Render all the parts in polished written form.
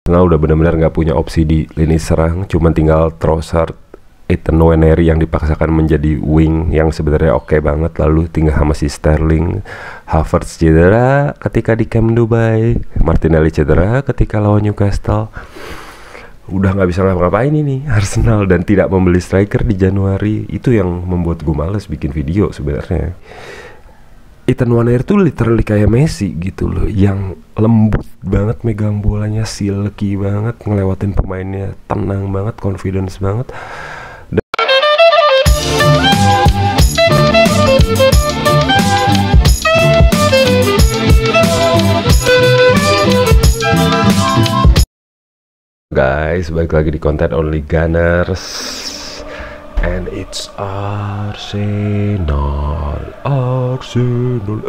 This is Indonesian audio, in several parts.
Arsenal udah benar-benar nggak punya opsi di lini serang, cuman tinggal Trossard, Ethan Nwaneri yang dipaksakan menjadi wing yang sebenarnya oke banget, lalu tinggal sama si Sterling. Havertz cedera ketika di Camp Dubai, Martinelli cedera ketika lawan Newcastle. Udah nggak bisa ngapa-ngapain ini Arsenal, dan tidak membeli striker di Januari. Itu yang membuat gue males bikin video sebenarnya. Ethan Nwaneri tuh literally kayak Messi gitu loh, yang lembut banget megang bolanya, silky banget, ngelewatin pemainnya, tenang banget, confidence banget. Guys, balik lagi di konten Only Gunners, and it's Arsenal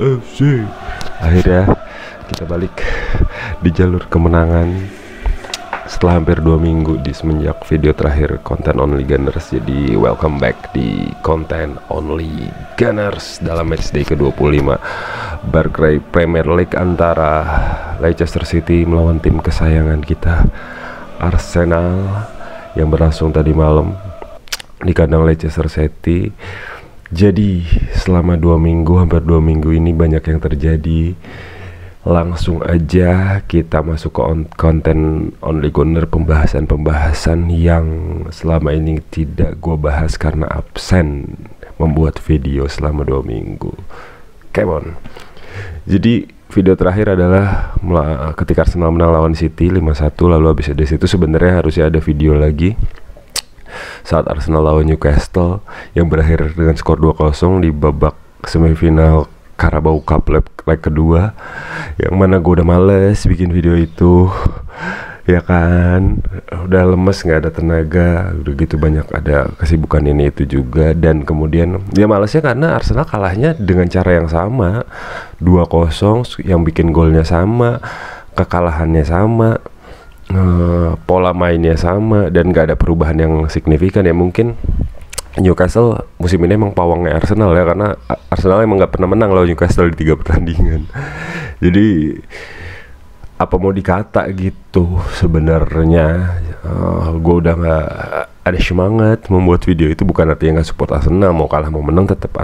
FC. Akhirnya kita balik di jalur kemenangan setelah hampir 2 minggu di semenjak video terakhir konten Only Gunners. Jadi welcome back di konten Only Gunners dalam matchday ke-25 Barclays Premier League antara Leicester City melawan tim kesayangan kita Arsenal yang berlangsung tadi malam di kandang Leicester City. Jadi selama 2 minggu, hampir 2 minggu ini banyak yang terjadi. Langsung aja kita masuk ke konten Only Gunner, pembahasan yang selama ini tidak gue bahas karena absen membuat video selama 2 minggu. Come on. Jadi video terakhir adalah ketika Arsenal menang lawan City 5-1, lalu habis dari situ sebenarnya harusnya ada video lagi saat Arsenal lawan Newcastle yang berakhir dengan skor 2-0 di babak semifinal Carabao Cup leg kedua, yang mana gue udah males bikin video itu, ya kan, udah lemes, nggak ada tenaga, udah gitu banyak ada kesibukan ini itu juga. Dan kemudian dia malesnya karena Arsenal kalahnya dengan cara yang sama, 2-0, yang bikin golnya sama, kekalahannya sama, pola mainnya sama, dan gak ada perubahan yang signifikan. Ya mungkin Newcastle musim ini emang pawangnya Arsenal ya, karena Arsenal emang gak pernah menang lawan Newcastle di 3 pertandingan. Jadi apa mau dikata gitu sebenarnya. Gue udah gak ada semangat membuat video itu, bukan artinya gak support Arsenal. Mau kalah mau menang tetap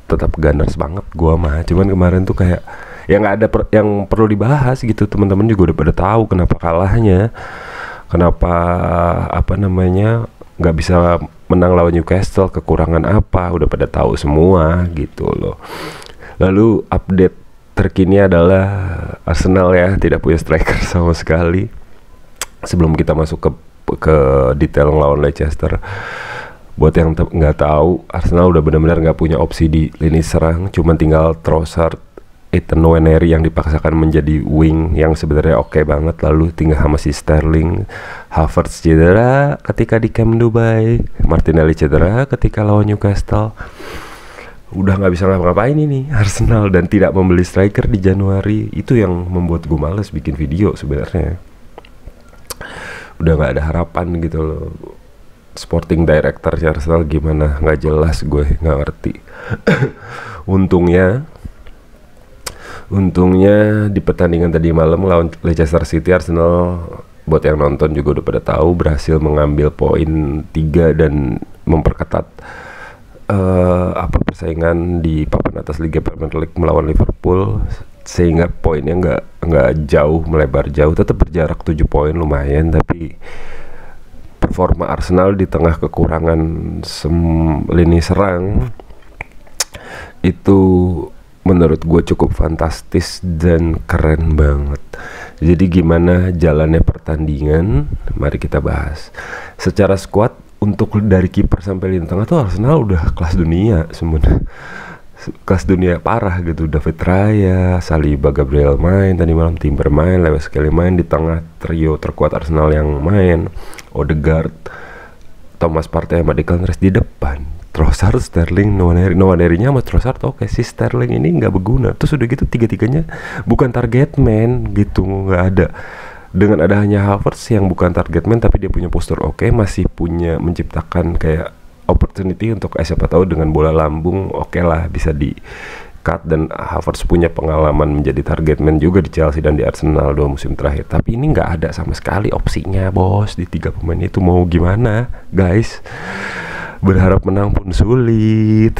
tetap Gunners banget gue mah. Cuman kemarin tuh kayak ya nggak ada yang perlu dibahas gitu. Teman-teman juga udah pada tahu kenapa kalahnya, kenapa nggak bisa menang lawan Newcastle, kekurangan apa, udah pada tahu semua gitu loh. Lalu update terkini adalah Arsenal ya tidak punya striker sama sekali. Sebelum kita masuk ke detail lawan Leicester, buat yang nggak tahu, Arsenal udah benar-benar nggak punya opsi di lini serang, cuman tinggal Trossard, Ethan Nwaneri yang dipaksakan menjadi wing yang sebenarnya oke banget, lalu tinggal sama si Sterling. Havertz cedera ketika di Camp Dubai, Martinelli cedera ketika lawan Newcastle. Udah nggak bisa ngapa-ngapain ini Arsenal, dan tidak membeli striker di Januari. Itu yang membuat gue males bikin video sebenarnya. Udah nggak ada harapan gitu loh. Sporting director Arsenal gimana, nggak jelas, gue nggak ngerti. Untungnya di pertandingan tadi malam lawan Leicester City, Arsenal buat yang nonton juga udah pada tahu berhasil mengambil poin 3 dan memperketat persaingan di papan atas Liga Premier League melawan Liverpool, sehingga poinnya nggak jauh melebar jauh, tetap berjarak 7 poin, lumayan. Tapi performa Arsenal di tengah kekurangan lini serang itu menurut gue cukup fantastis dan keren banget. Jadi gimana jalannya pertandingan, mari kita bahas. Secara squad, untuk dari kiper sampai lini tengah tuh Arsenal udah kelas dunia sebenarnya. Kelas dunia parah gitu. David Raya, Saliba, Gabriel main tadi malam, Timber main, Lewis Kelly main. Di tengah trio terkuat Arsenal yang main, Odegaard, Thomas Partey sama Declan Rice. Di depan Trossard, Sterling, Nwaneri-nya sama Trossard oke. Si Sterling ini nggak berguna. Terus udah gitu tiga-tiganya bukan target man gitu, nggak ada. Dengan adanya Havertz yang bukan target man tapi dia punya postur oke, masih punya menciptakan kayak opportunity untuk siapa tahu dengan bola lambung oke lah bisa dekat, dan Havertz punya pengalaman menjadi target man juga di Chelsea dan di Arsenal 2 musim terakhir. Tapi ini nggak ada sama sekali opsinya bos di 3 pemain itu. Mau gimana guys? Berharap menang pun sulit.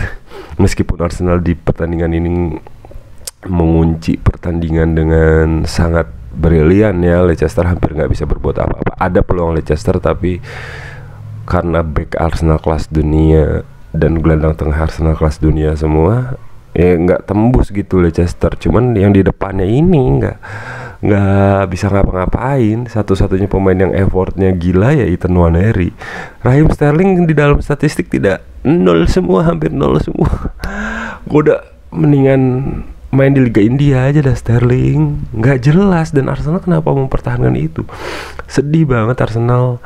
Meskipun Arsenal di pertandingan ini mengunci pertandingan dengan sangat brilian ya, Leicester hampir nggak bisa berbuat apa-apa. Ada peluang Leicester, tapi karena back Arsenal kelas dunia dan gelandang tengah Arsenal kelas dunia semua, ya nggak tembus gitu Leicester. Cuman yang di depannya ini nggak bisa ngapa-ngapain. Satu-satunya pemain yang effortnya gila ya Ethan Nwaneri. Raheem Sterling di dalam statistik tidak, nol semua, hampir nol semua. Gue udah mendingan main di Liga India aja dah Sterling. Nggak jelas. Dan Arsenal kenapa mempertahankan itu? Sedih banget Arsenal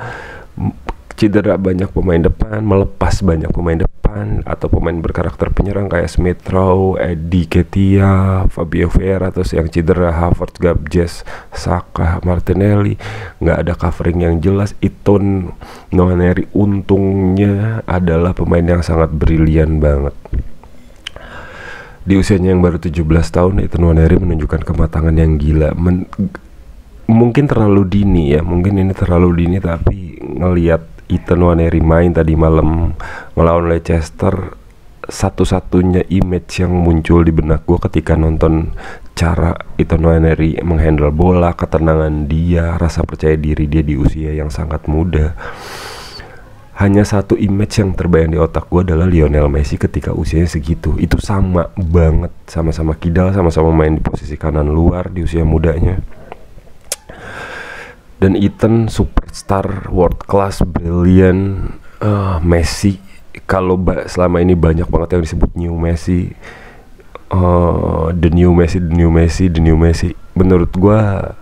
cedera banyak pemain depan, melepas banyak pemain depan atau pemain berkarakter penyerang kayak Smith Rowe, Eddie Nketiah, Fabio Vieira, terus yang cedera Havertz, Gabjes, Saka, Martinelli, nggak ada covering yang jelas. Ethan Nwaneri untungnya adalah pemain yang sangat brilian banget. Di usianya yang baru 17 tahun, Ethan Nwaneri menunjukkan kematangan yang gila. Mungkin terlalu dini ya, mungkin ini terlalu dini, tapi ngelihat Ethan Nwaneri main tadi malam ngelawan Leicester, satu-satunya image yang muncul di benak gue ketika nonton cara Ethan Nwaneri menghandle bola, ketenangan dia, rasa percaya diri dia di usia yang sangat muda. Hanya satu image yang terbayang di otak gue adalah Lionel Messi ketika usianya segitu. Itu sama banget, sama-sama kidal, sama-sama main di posisi kanan luar di usia mudanya. Dan Ethan superstar, world class, brilliant. Messi, kalau selama ini banyak banget yang disebut new Messi, the new Messi. Menurut gua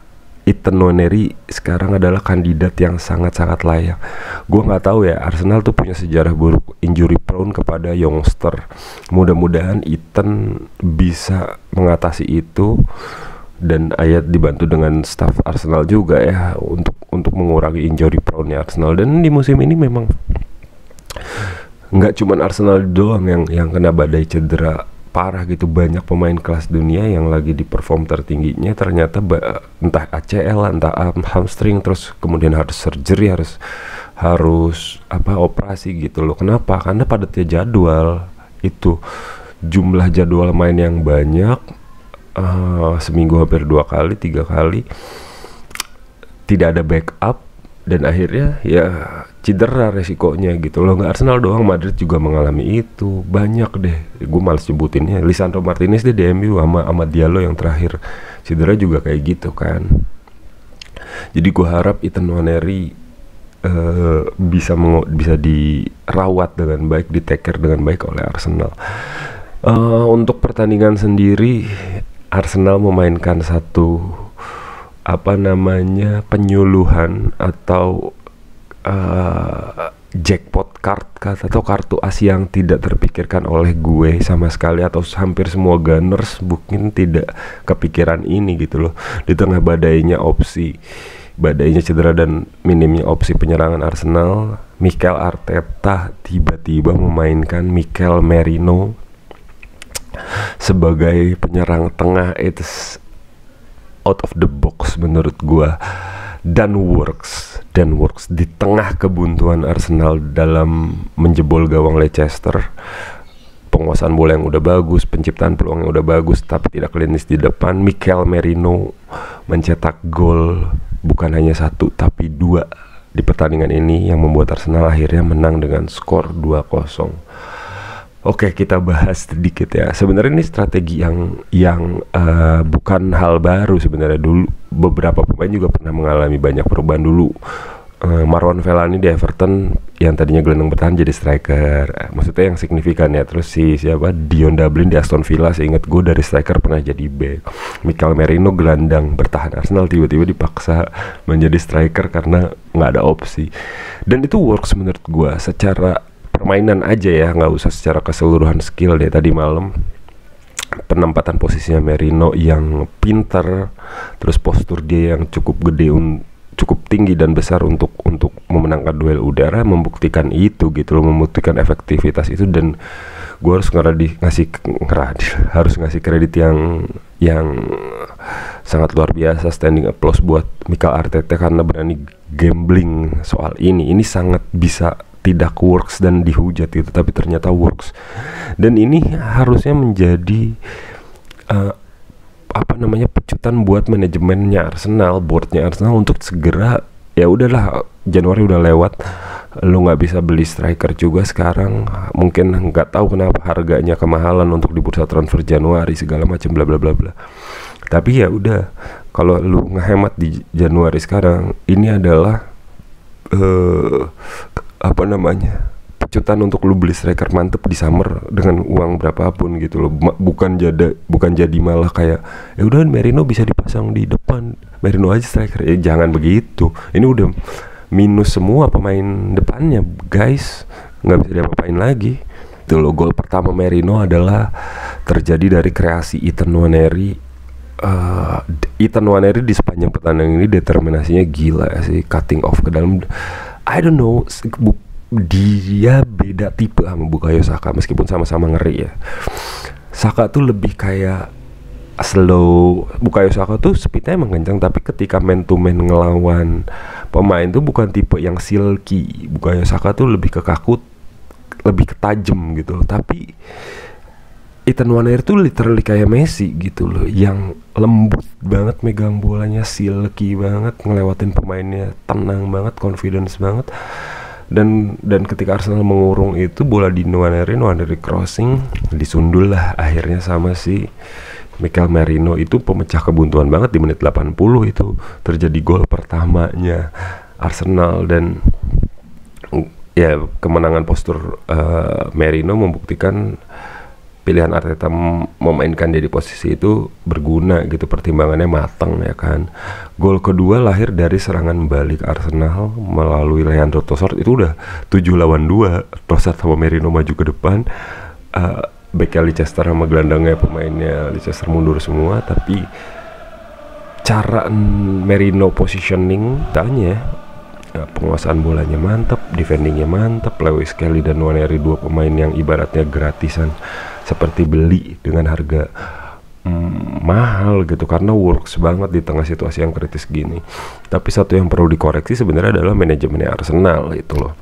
Ethan Nwaneri sekarang adalah kandidat yang sangat-sangat layak. Gua nggak tahu ya, Arsenal tuh punya sejarah buruk injury prone kepada youngster. Mudah-mudahan Ethan bisa mengatasi itu, dan Ayat dibantu dengan staff Arsenal juga ya untuk mengurangi injury prone Arsenal. Dan di musim ini memang nggak cuman Arsenal doang yang kena badai cedera parah gitu. Banyak pemain kelas dunia yang lagi di perform tertingginya ternyata entah ACL, entah hamstring, terus kemudian harus surgery, harus operasi gitu loh. Kenapa? Karena padatnya jadwal itu, jumlah jadwal main yang banyak. Seminggu hampir 2 kali 3 kali, tidak ada backup, dan akhirnya ya cedera resikonya gitu loh. Nggak Arsenal doang, Madrid juga mengalami itu. Banyak deh, gue males nyebutinnya. Lisandro Martinez di MU sama Diallo yang terakhir cedera juga kayak gitu kan. Jadi gue harap Ethan Nwaneri bisa dirawat dengan baik, di take care dengan baik oleh Arsenal. Untuk pertandingan sendiri, Arsenal memainkan satu penyuluhan atau jackpot card atau kartu as yang tidak terpikirkan oleh gue sama sekali, atau hampir semua Gunners mungkin tidak kepikiran ini gitu loh. Di tengah badainya cedera dan minimnya opsi penyerangan Arsenal, Mikel Arteta tiba-tiba memainkan Mikel Merino sebagai penyerang tengah. It's out of the box menurut gua, dan works di tengah kebuntuan Arsenal dalam menjebol gawang Leicester. Penguasaan bola yang udah bagus, penciptaan peluang yang udah bagus, tapi tidak klinis di depan. Mikel Merino mencetak gol bukan hanya 1 tapi 2 di pertandingan ini, yang membuat Arsenal akhirnya menang dengan skor 2-0. Oke, kita bahas sedikit ya. Sebenarnya ini strategi yang bukan hal baru sebenarnya. Dulu beberapa pemain juga pernah mengalami banyak perubahan dulu. Marwan Fellaini di Everton yang tadinya gelandang bertahan jadi striker, maksudnya yang signifikan ya. Terus Dion Dublin di Aston Villa, seingat gue dari striker pernah jadi back. Mikel Merino gelandang bertahan Arsenal tiba-tiba dipaksa menjadi striker karena nggak ada opsi, dan itu works menurut gue secara permainan aja ya, nggak usah secara keseluruhan skill deh. Tadi malam penempatan posisinya Merino yang pintar, terus postur dia yang cukup tinggi dan besar untuk memenangkan duel udara membuktikan itu gitu loh, membuktikan efektivitas itu. Dan gue harus harus ngasih kredit yang sangat luar biasa, standing applause buat Mikel Arteta karena berani gambling soal ini. Ini sangat bisa tidak works dan dihujat gitu, tapi ternyata works. Dan ini harusnya menjadi pecutan buat manajemennya Arsenal, boardnya Arsenal untuk segera, ya udahlah, Januari udah lewat, lu nggak bisa beli striker juga sekarang, mungkin nggak tahu kenapa harganya kemahalan untuk di bursa transfer Januari segala macam bla bla bla bla. Tapi ya udah, kalau lu ngehemat di Januari sekarang, ini adalah pecutan untuk lu beli striker mantep di summer dengan uang berapapun gitu loh. Bukan jadi malah kayak ya udah Merino bisa dipasang di depan, Merino aja striker. Jangan begitu. Ini udah minus semua pemain depannya, guys. Nggak bisa diapa-apain lagi. Itu loh, gol pertama Merino adalah terjadi dari kreasi Ethan Nwaneri. Ethan Nwaneri di sepanjang pertandingan ini determinasinya gila sih, cutting off ke dalam. I don't know, dia beda tipe sama Bukayo Saka, meskipun sama-sama ngeri ya. Saka tuh lebih kayak slow, Bukayo Saka tuh speednya emang kencang, tapi ketika man to man ngelawan pemain tuh bukan tipe yang silky. Bukayo Saka tuh lebih ke kaku, lebih ke tajam gitu. Tapi Ethan Nwaneri tuh literally kayak Messi gitu loh, yang lembut banget megang bolanya, silky banget, ngelewatin pemainnya tenang banget, confidence banget. Dan ketika Arsenal mengurung itu, bola di Nwaneri crossing, disundul lah akhirnya sama si Mikel Merino. Itu pemecah kebuntuan banget di menit 80 itu terjadi gol pertamanya Arsenal. Dan ya kemenangan postur Merino membuktikan pilihan Arteta memainkan dia di posisi itu berguna gitu, pertimbangannya matang ya kan. Gol kedua lahir dari serangan balik Arsenal melalui Leandro Trossard. Itu udah 7-2, Trossard sama Merino maju ke depan, backnya Leicester sama gelandangnya pemainnya Leicester mundur semua. Tapi cara Merino positioning tanya, penguasaan bolanya mantap, defendingnya mantap. Lewis Kelly dan Nwaneri, dua pemain yang ibaratnya gratisan, seperti beli dengan harga mahal gitu, karena works banget di tengah situasi yang kritis gini. Tapi satu yang perlu dikoreksi sebenarnya adalah manajemennya Arsenal itu loh.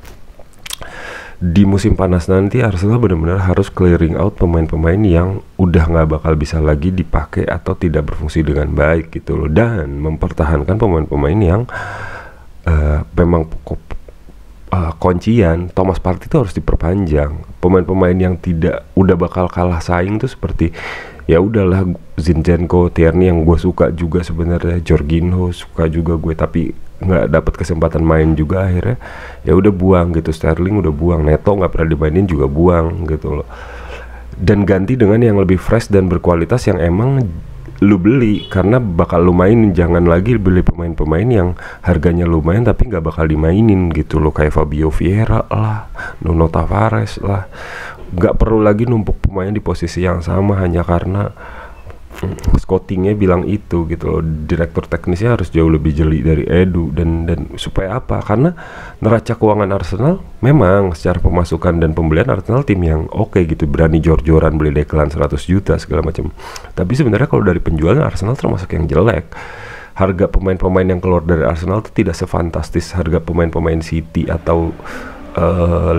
Di musim panas nanti Arsenal benar-benar harus clearing out pemain-pemain yang udah nggak bakal bisa lagi dipakai atau tidak berfungsi dengan baik gitu loh, dan mempertahankan pemain-pemain yang memang kuncian. Thomas Partey itu harus diperpanjang. Pemain-pemain yang udah bakal kalah saing tuh seperti ya udahlah, Zinchenko, Tierney yang gue suka juga sebenarnya, Jorginho suka juga gue, tapi nggak dapat kesempatan main juga akhirnya. Ya udah buang gitu. Sterling udah buang, Neto nggak pernah dimainin juga buang gitu loh. Dan ganti dengan yang lebih fresh dan berkualitas yang emang lu beli karena bakal lu mainin. Jangan lagi beli pemain-pemain yang harganya lumayan tapi nggak bakal dimainin gitu loh, kayak Fabio Vieira lah, Nuno Tavares lah. Nggak perlu lagi numpuk pemain di posisi yang sama hanya karena scoutingnya bilang itu gitu loh. Direktur teknisnya harus jauh lebih jeli dari Edu. Dan supaya apa? Karena neraca keuangan Arsenal memang secara pemasukan dan pembelian Arsenal tim yang oke gitu, berani jor-joran beli Declan 100 juta segala macam. Tapi sebenarnya kalau dari penjualan Arsenal termasuk yang jelek. Harga pemain-pemain yang keluar dari Arsenal itu tidak sefantastis harga pemain-pemain City atau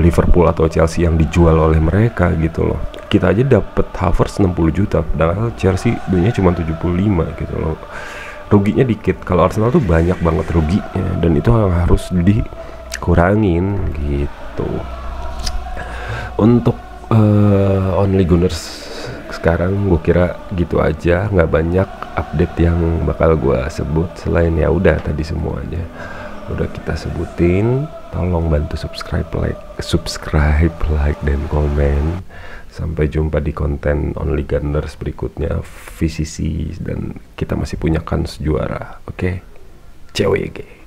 Liverpool atau Chelsea yang dijual oleh mereka gitu loh. Kita aja dapet Havertz 60 juta, padahal Chelsea belinya cuma 75 gitu loh. Ruginya dikit. Kalau Arsenal tuh banyak banget ruginya, dan itu harus dikurangin gitu. Untuk Only Gunners sekarang gue kira gitu aja, nggak banyak update yang bakal gue sebut selain ya udah tadi semuanya udah kita sebutin. Tolong bantu subscribe, like dan komen. Sampai jumpa di konten Only Gunners berikutnya, VCC, dan kita masih punya kans juara. Oke, CWG.